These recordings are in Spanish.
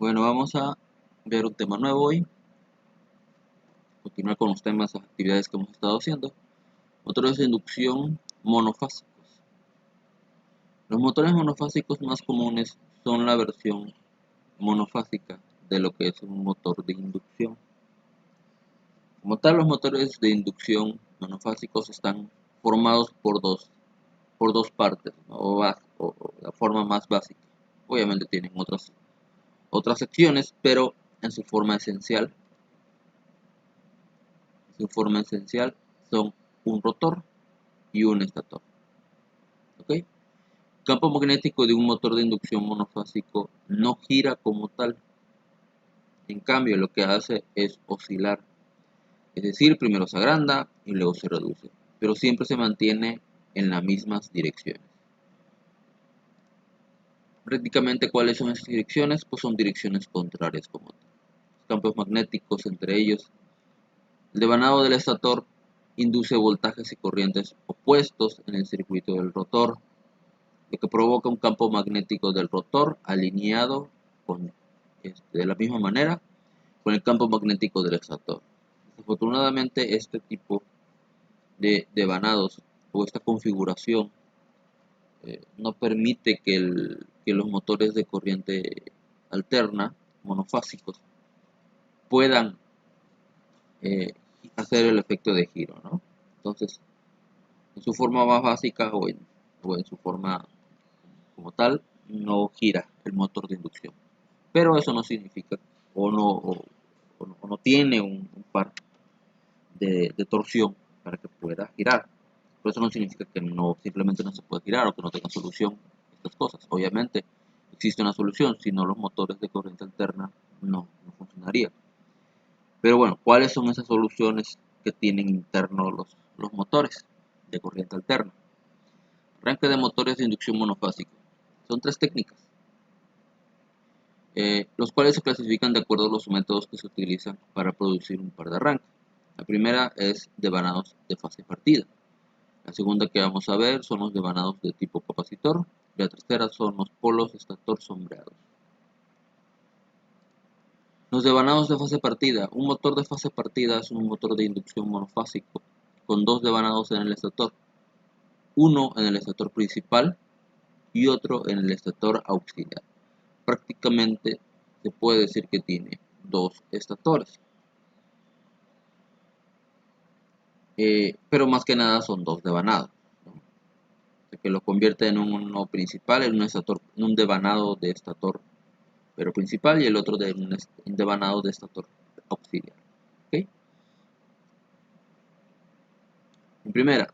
Bueno, vamos a ver un tema nuevo hoy, continuar con los temas, las actividades que hemos estado haciendo. Motores de inducción monofásicos. Los motores monofásicos más comunes son la versión monofásica de lo que es un motor de inducción. Como tal, los motores de inducción monofásicos están formados por dos partes, ¿no? o la forma más básica. Obviamente tienen otras secciones, pero en su forma esencial son un rotor y un estator. ¿Ok? El campo magnético de un motor de inducción monofásico no gira como tal. En cambio, lo que hace es oscilar. Es decir, primero se agranda y luego se reduce, pero siempre se mantiene en las mismas direcciones. Prácticamente, ¿cuáles son esas direcciones? Pues son direcciones contrarias como tal. Los campos magnéticos, entre ellos, el devanado del estator induce voltajes y corrientes opuestos en el circuito del rotor, lo que provoca un campo magnético del rotor alineado de la misma manera con el campo magnético del estator. Desafortunadamente, este tipo de devanados o esta configuración no permite que los motores de corriente alterna monofásicos puedan hacer el efecto de giro, ¿no? Entonces, en su forma más básica o en su forma como tal, no gira el motor de inducción. Pero eso no significa o no tiene un par de torsión para que pueda girar. Pero eso no significa que simplemente no se puede girar o que no tenga solución estas cosas. Obviamente existe una solución, si no los motores de corriente alterna no funcionarían. Pero bueno, ¿cuáles son esas soluciones que tienen internos los motores de corriente alterna? Arranque de motores de inducción monofásico. Son tres técnicas, los cuales se clasifican de acuerdo a los métodos que se utilizan para producir un par de arranque. La primera es devanados de fase partida. La segunda que vamos a ver son los devanados de tipo capacitor. Y la tercera son los polos estator sombreados. Los devanados de fase partida. Un motor de fase partida es un motor de inducción monofásico con dos devanados en el estator. Uno en el estator principal y otro en el estator auxiliar. Prácticamente se puede decir que tiene dos estatores. Pero más que nada son dos devanados, ¿no? Que lo convierte en uno principal, en un devanado de estator pero principal y el otro de un devanado de estator auxiliar. ¿Okay? En primera,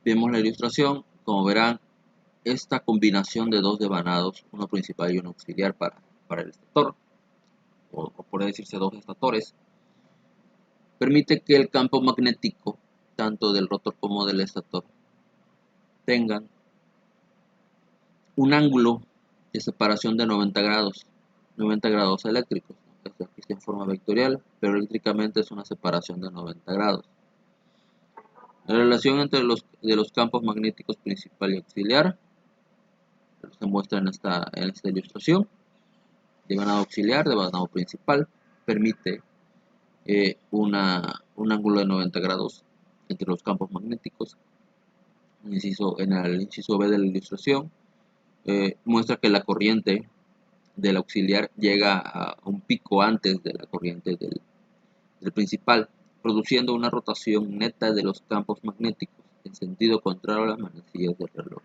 vemos la ilustración. Como verán, esta combinación de dos devanados, uno principal y uno auxiliar para el estator, o por decirse dos estatores, permite que el campo magnético, tanto del rotor como del estator, tengan un ángulo de separación de 90 grados eléctricos. Esto aquí está en forma vectorial, pero eléctricamente es una separación de 90 grados. La relación entre los campos magnéticos principal y auxiliar se muestra en esta ilustración. Devanado auxiliar, devanado principal, permite un ángulo de 90 grados entre los campos magnéticos. En el inciso B de la ilustración muestra que la corriente del auxiliar llega a un pico antes de la corriente del principal, produciendo una rotación neta de los campos magnéticos en sentido contrario a las manecillas del reloj.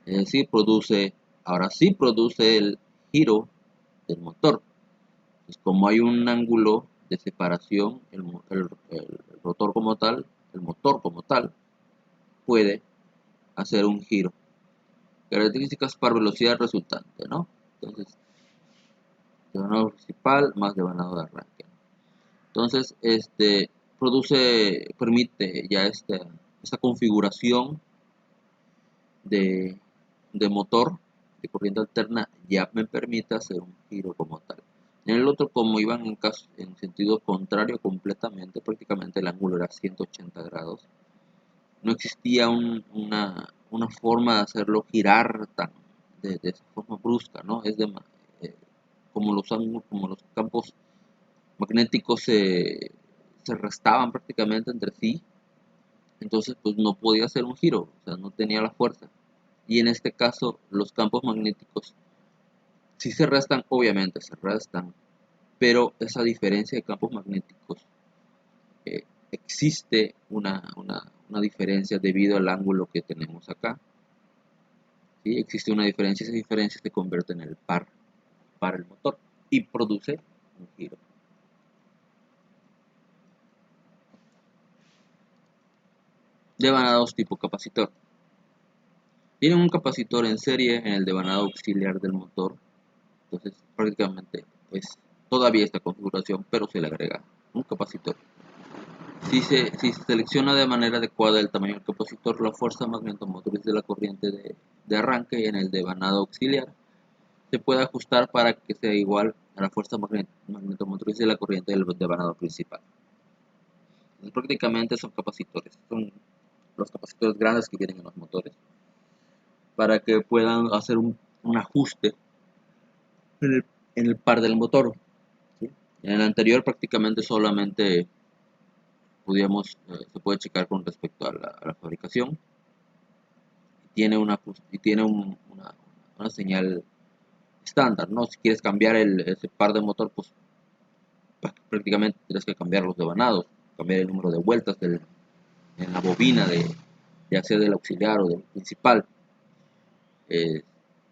Es decir, ahora sí produce el giro del motor. Pues como hay un ángulo de separación, el rotor como tal, el motor como tal, puede hacer un giro. Características para velocidad resultante, ¿no? Entonces, devanado principal más devanado de arranque. Entonces, permite ya esta configuración de motor de corriente alterna, ya me permite hacer un giro como tal. En el otro, como iban en sentido contrario completamente, prácticamente el ángulo era 180 grados, no existía una forma de hacerlo girar de esa forma brusca, ¿no? como los campos magnéticos se restaban prácticamente entre sí, entonces pues no podía hacer un giro, o sea, no tenía la fuerza. Y en este caso los campos magnéticos sí se restan, obviamente se restan, pero esa diferencia de campos magnéticos, existe una diferencia debido al ángulo que tenemos acá. ¿Sí? Existe una diferencia, esa diferencia se convierte en el par para el motor y produce un giro. Devanados tipo capacitor. Tienen un capacitor en serie en el devanado auxiliar del motor, entonces prácticamente es todavía esta configuración, pero se le agrega un capacitor. Si se selecciona de manera adecuada el tamaño del capacitor, la fuerza magnetomotriz de la corriente de arranque en el devanado auxiliar se puede ajustar para que sea igual a la fuerza magnetomotriz de la corriente del devanado principal. Entonces, prácticamente son capacitores, son los capacitores grandes que vienen en los motores, para que puedan hacer un ajuste en el par del motor. ¿Sí? En el anterior prácticamente solamente se puede checar con respecto a la fabricación. Tiene una señal estándar, ¿no? Si quieres cambiar ese par de motor, pues prácticamente tienes que cambiar los devanados, cambiar el número de vueltas en la bobina ya sea del auxiliar o del principal. Eh,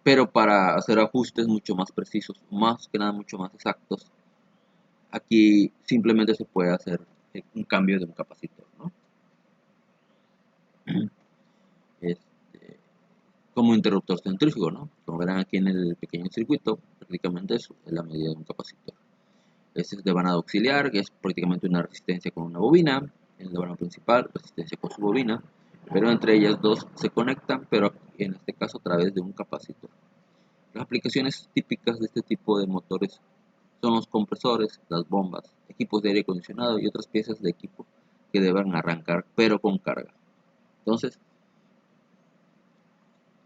pero para hacer ajustes mucho más precisos, más que nada mucho más exactos, aquí simplemente se puede hacer un cambio de un capacitor, ¿no? Este, como interruptor centrífugo, ¿no? Como verán aquí en el pequeño circuito, prácticamente eso es la medida de un capacitor. Este es devanado auxiliar, que es prácticamente una resistencia con una bobina. El devanado principal, resistencia con su bobina. Pero entre ellas dos se conectan, pero en este caso a través de un capacitor. Las aplicaciones típicas de este tipo de motores son los compresores, las bombas, equipos de aire acondicionado y otras piezas de equipo que deben arrancar, pero con carga. Entonces,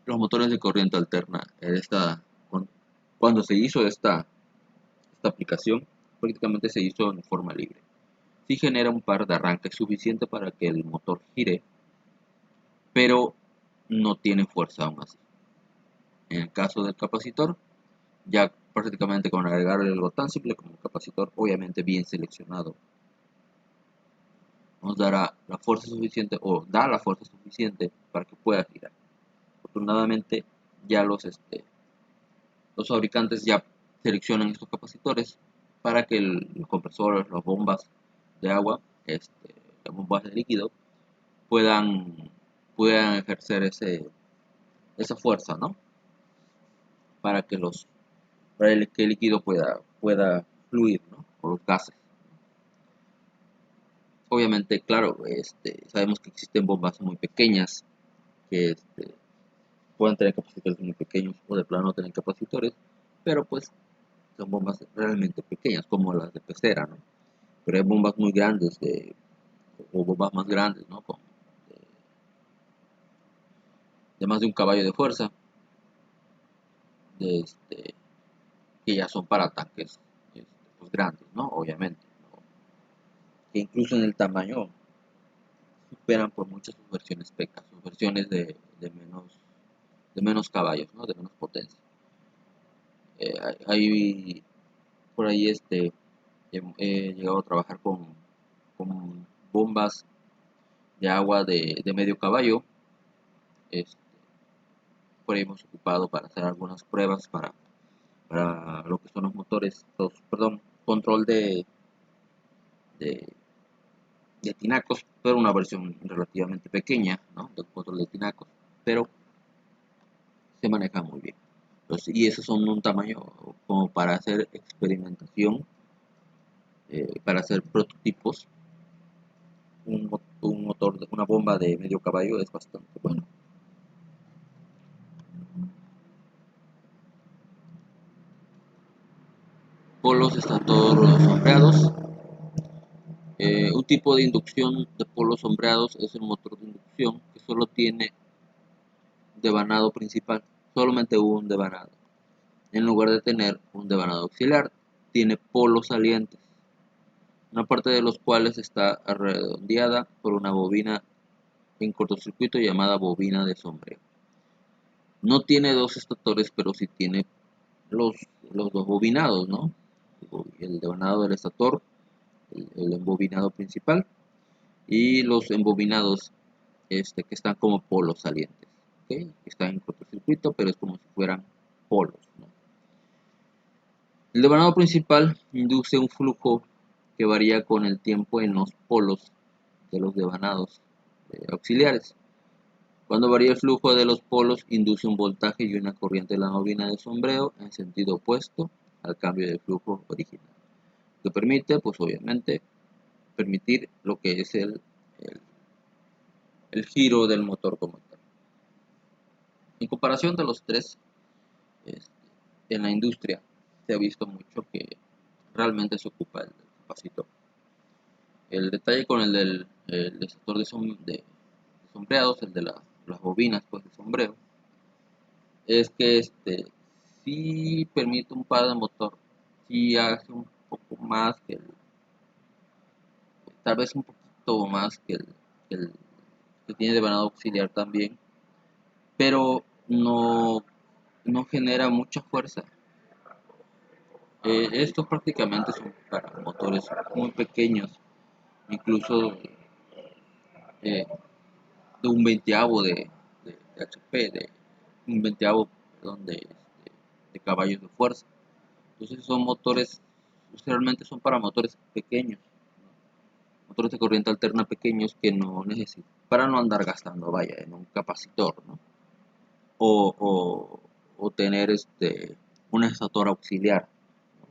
los motores de corriente alterna, cuando se hizo esta aplicación, prácticamente se hizo en forma libre. Sí genera un par de arranque suficiente para que el motor gire, pero no tiene fuerza aún así. En el caso del capacitor, ya prácticamente con agregarle algo tan simple como un capacitor, obviamente bien seleccionado, nos dará la fuerza suficiente o da la fuerza suficiente para que pueda girar. Afortunadamente ya los fabricantes ya seleccionan estos capacitores para que los compresores, las bombas de agua, las bombas de líquido puedan, puedan ejercer esa fuerza, ¿no? Para que que el líquido pueda fluir, ¿no? O los gases. Obviamente, claro, sabemos que existen bombas muy pequeñas que pueden tener capacitores muy pequeños o de plano no tener capacitores, pero pues son bombas realmente pequeñas como las de pecera, ¿no? Pero hay bombas muy grandes o bombas más grandes, ¿no? De más de un caballo de fuerza, de que ya son para tanques pues grandes, ¿no? Obviamente, ¿no? Que incluso en el tamaño superan por muchas sus versiones PECA, sus versiones de menos caballos, ¿no? De menos potencia. Hay por ahí he llegado a trabajar con bombas de agua de medio caballo. Este, por ahí hemos ocupado para hacer algunas pruebas para lo que son los motores, perdón, control de, de tinacos, pero una versión relativamente pequeña, ¿no? Del control de tinacos, pero se maneja muy bien. Entonces, y esos son un tamaño como para hacer experimentación, para hacer prototipos. Un motor, una bomba de medio caballo es bastante bueno. Polos están todos sombreados. Un tipo de inducción de polos sombreados es el motor de inducción que solo tiene devanado principal, solamente un devanado. en lugar de tener un devanado auxiliar, tiene polos salientes, una parte de los cuales está redondeada por una bobina en cortocircuito llamada bobina de sombreo. No tiene dos estatores, pero sí tiene los, los dos bobinados, ¿no? El devanado del estator, el embobinado principal, y los embobinados que están como polos salientes, ¿okay? Están en cortocircuito, pero es como si fueran polos, ¿no? El devanado principal induce un flujo que varía con el tiempo en los polos de los devanados auxiliares. Cuando varía el flujo de los polos, induce un voltaje y una corriente en la bobina de sombreo en sentido opuesto al cambio de flujo original. Lo que permite, pues obviamente, permitir lo que es el giro del motor como tal. En comparación de los tres, este, en la industria se ha visto mucho que realmente se ocupa el capacitor. El detalle con el sector de sombreados, el de las bobinas pues, de sombreo, es que sí permite un par de motor, sí hace un poco más que tal vez un poquito más el que tiene devanado auxiliar también, pero no genera mucha fuerza. Estos prácticamente son para motores muy pequeños, incluso eh, de un veinteavo de HP, de un veinteavo, perdón, de caballos de fuerza. Entonces son motores, realmente son para motores pequeños, motores de corriente alterna pequeños que no necesitan, para no andar gastando, vaya, en un capacitor, ¿no? O tener un estator auxiliar, ¿no?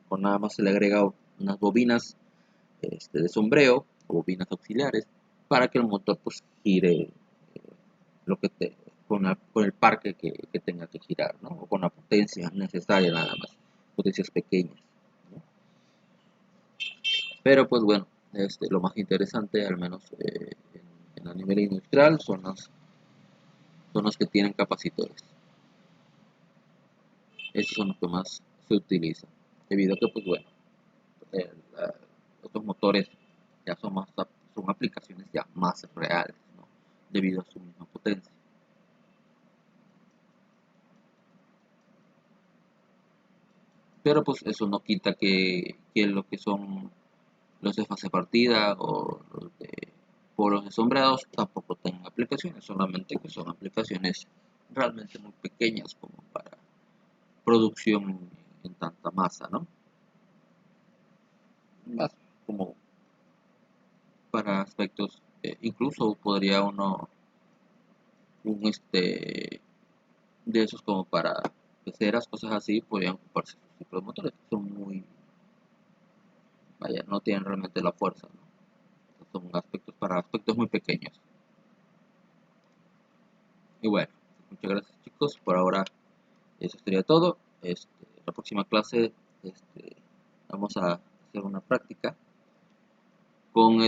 Con nada más se le agrega unas bobinas de sombreo, o bobinas auxiliares, para que el motor pues gire lo que con el parque que tenga que girar, ¿no? O con la potencia necesaria nada más, potencias pequeñas, ¿no? Pero pues bueno, lo más interesante, al menos a nivel industrial, son los que tienen capacitores. Estos son los que más se utilizan, debido a que pues bueno, eh, la- estos motores ya son aplicaciones ya más reales, ¿no? Debido a su misma potencia. Pero pues eso no quita que lo que son los de fase partida o los de polos de sombreados tampoco tengan aplicaciones, solamente que son aplicaciones realmente muy pequeñas como para producción en tanta masa, ¿no? Más como para aspectos, incluso podría uno, un de esos como para peceras, cosas así, podrían ocuparse sus tipos de motores, que son muy, vaya, no tienen realmente la fuerza, ¿no? Son aspectos para aspectos muy pequeños. Y bueno, muchas gracias chicos, por ahora eso sería todo. La próxima clase vamos a hacer una práctica con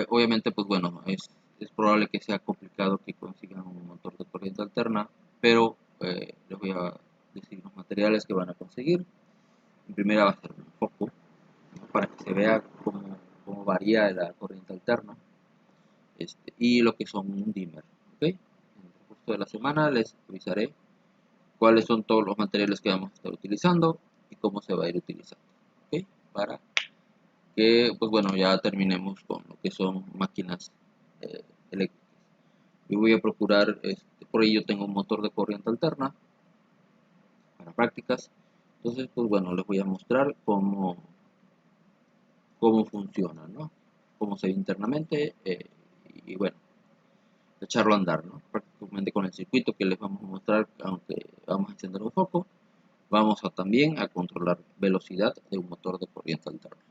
obviamente pues bueno, es probable que sea complicado que consigan un motor de corriente alterna, pero les voy a decir los materiales que van a conseguir. En primera va a ser un foco, ¿no? Para que se vea cómo varía la corriente alterna, y lo que son un dimmer, ¿ok? En el curso de la semana les avisaré cuáles son todos los materiales que vamos a estar utilizando y cómo se va a ir utilizando, ¿ok? Para que, pues bueno, ya terminemos con lo que son máquinas eléctricas. Yo voy a procurar, por ello tengo un motor de corriente alterna para prácticas. Entonces, pues bueno, les voy a mostrar cómo funciona, ¿no? Cómo se ve internamente, y bueno, echarlo a andar, ¿no? Prácticamente con el circuito que les vamos a mostrar, aunque vamos a encender un foco, vamos a también a controlar velocidad de un motor de corriente alterna.